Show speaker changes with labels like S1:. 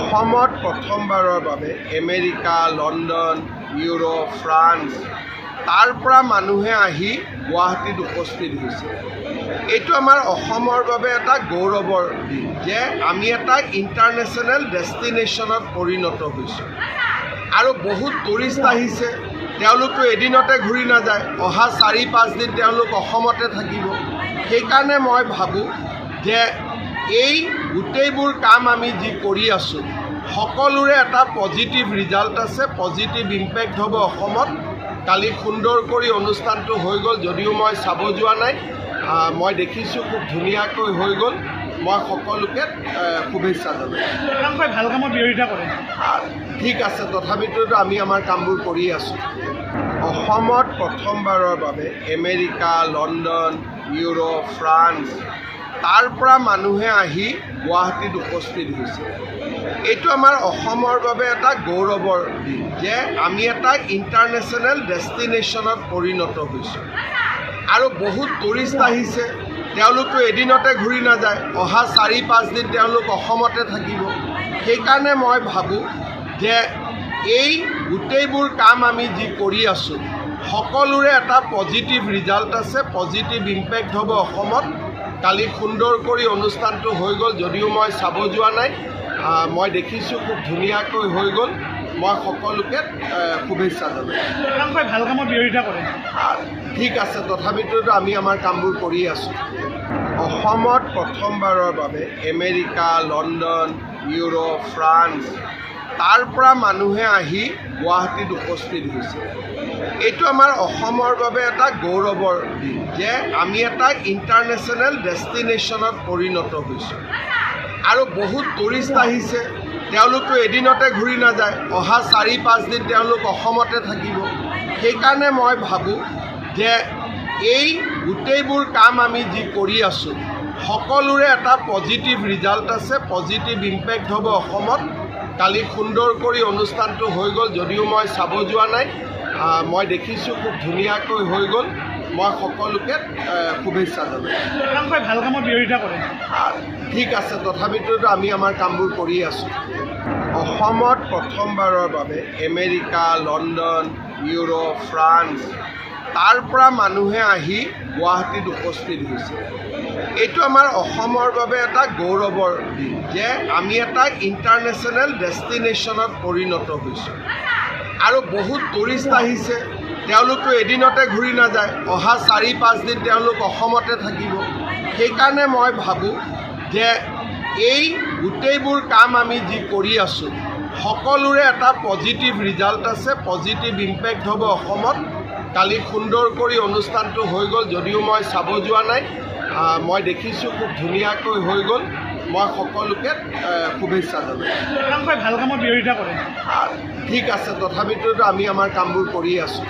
S1: অসমত প্ৰথমবাৰৰ বাবে আমেৰিকা, লণ্ডন, ইউৰোপ, ফ্ৰান্স তাৰ পৰা মানুহে আহি গুৱাহাটীত উপস্থিত হৈছে। এইটো আমাৰ অসমৰ বাবে এটা গৌৰৱৰ দিন যে আমি এটা ইণ্টাৰনেশ্যনেল ডেষ্টিনেশ্যনত পৰিণত হৈছোঁ আৰু বহুত টুৰিষ্ট আহিছে। তেওঁলোকতো এদিনতে ঘূৰি নাযায়, অহা ৪-৫ দিন তেওঁলোক অসমতে থাকিব। সেইকাৰণে মই ভাবোঁ যে এই গোটেইবোৰ কাম আমি যি কৰি আছোঁ সকলোৰে এটা পজিটিভ ৰিজাল্ট আছে, পজিটিভ ইম্পেক্ট হ'ব অসমত। কালি সুন্দৰ কৰি অনুষ্ঠানটো হৈ গ'ল, যদিও মই চাব যোৱা নাই, মই দেখিছোঁ খুব ধুনীয়াকৈ হৈ গ'ল। মই সকলোকে শুভেচ্ছা জনাইছোঁ।
S2: ভাল কামৰ বিৰোধিতা কৰে।
S1: ঠিক আছে, তথাপিতো আমি আমাৰ কামবোৰ কৰি আছোঁ। অসমত প্ৰথমবাৰৰ বাবে আমেৰিকা, লণ্ডন, ইউৰোপ, ফ্ৰান্স তাৰ পৰা মানুহে আহি গুৱাহাটীত উপস্থিত হৈছে। এইটো আমাৰ অসমৰ বাবে এটা গৌৰৱৰ দিন যে আমি এটা ইণ্টাৰনেশ্যনেল ডেষ্টিনেশ্যনত পৰিণত হৈছোঁ আৰু বহুত টুৰিষ্ট আহিছে। তেওঁলোকতো এদিনতে ঘূৰি নাযায়, অহা ৪-৫ দিন তেওঁলোক অসমতে থাকিব। সেইকাৰণে মই ভাবোঁ যে এই গোটেইবোৰ কাম আমি যি কৰি আছোঁ সকলোৰে এটা পজিটিভ ৰিজাল্ট আছে, পজিটিভ ইম্পেক্ট হ'ব অসমত। কালি সুন্দৰ কৰি অনুষ্ঠানটো হৈ গ'ল, যদিও মই চাব যোৱা নাই, মই দেখিছোঁ খুব ধুনীয়াকৈ হৈ গ'ল। মই সকলোকে শুভেচ্ছা জনাইছোঁ।
S2: ভাল কামৰ বিৰোধিতা কৰে।
S1: ঠিক আছে, তথাপিতো আমি আমাৰ কামবোৰ কৰি আছোঁ। অসমত প্ৰথমবাৰৰ বাবে আমেৰিকা, লণ্ডন, ইউৰোপ, ফ্ৰান্স তাৰ পৰা মানুহে আহি গুৱাহাটীত উপস্থিত হৈছে। এইটো আমাৰ অসমৰ বাবে এটা গৌৰৱৰ দিন যে আমি এটা ইণ্টাৰনেশ্যনেল ডেষ্টিনেশ্যনত পৰিণত হৈছোঁ আৰু বহুত টুৰিষ্ট আহিছে। তেওঁলোকতো এদিনতে ঘূৰি নাযায়, অহা ৪-৫ দিন তেওঁলোক অসমতে থাকিব। সেইকাৰণে মই ভাবোঁ যে এই গোটেইবোৰ কাম আমি যি কৰি আছোঁ সকলোৰে এটা পজিটিভ ৰিজাল্ট আছে, পজিটিভ ইম্পেক্ট হ'ব অসমত। কালি সুন্দৰ কৰি অনুষ্ঠানটো হৈ গ'ল, যদিও মই চাব যোৱা নাই, মই দেখিছোঁ খুব ধুনীয়াকৈ হৈ গ'ল। মই সকলোকে শুভেচ্ছা জনাইছোঁ।
S2: ভাল কামৰ বিৰোধিতা কৰে।
S1: ঠিক আছে, তথাপিতো আমি আমাৰ কামবোৰ কৰি আছোঁ। অসমত প্ৰথমবাৰৰ বাবে আমেৰিকা, লণ্ডন, ইউৰোপ, ফ্ৰান্স তাৰ পৰা মানুহে আহি গুৱাহাটীত উপস্থিত হৈছে। এইটো আমাৰ অসমৰ বাবে এটা গৌৰৱৰ দিন যে আমি এটা ইণ্টাৰনেশ্যনেল ডেষ্টিনেশ্যনত পৰিণত হৈছোঁ আৰু বহুত টুৰিষ্ট আহিছে। তেওঁলোকতো এদিনতে ঘূৰি নাযায়, অহা ৪-৫ দিন তেওঁলোক অসমতে থাকিব। সেইকাৰণে মই ভাবোঁ যে এই গোটেইবোৰ কাম আমি যি কৰি আছোঁ সকলোৰে এটা পজিটিভ ৰিজাল্ট আছে, পজিটিভ ইম্পেক্ট হ'ব অসমত। কালি সুন্দৰ কৰি অনুষ্ঠানটো হৈ গ'ল, যদিও মই চাব যোৱা নাই, মই দেখিছোঁ খুব ধুনীয়াকৈ হৈ গ'ল। মই সকলোকে শুভেচ্ছা জনাইছোঁ।
S2: ভাল কামৰ বিৰোধিতা কৰে।
S1: ঠিক আছে, তথাপিতো আমি আমাৰ কামবোৰ কৰি আছোঁ।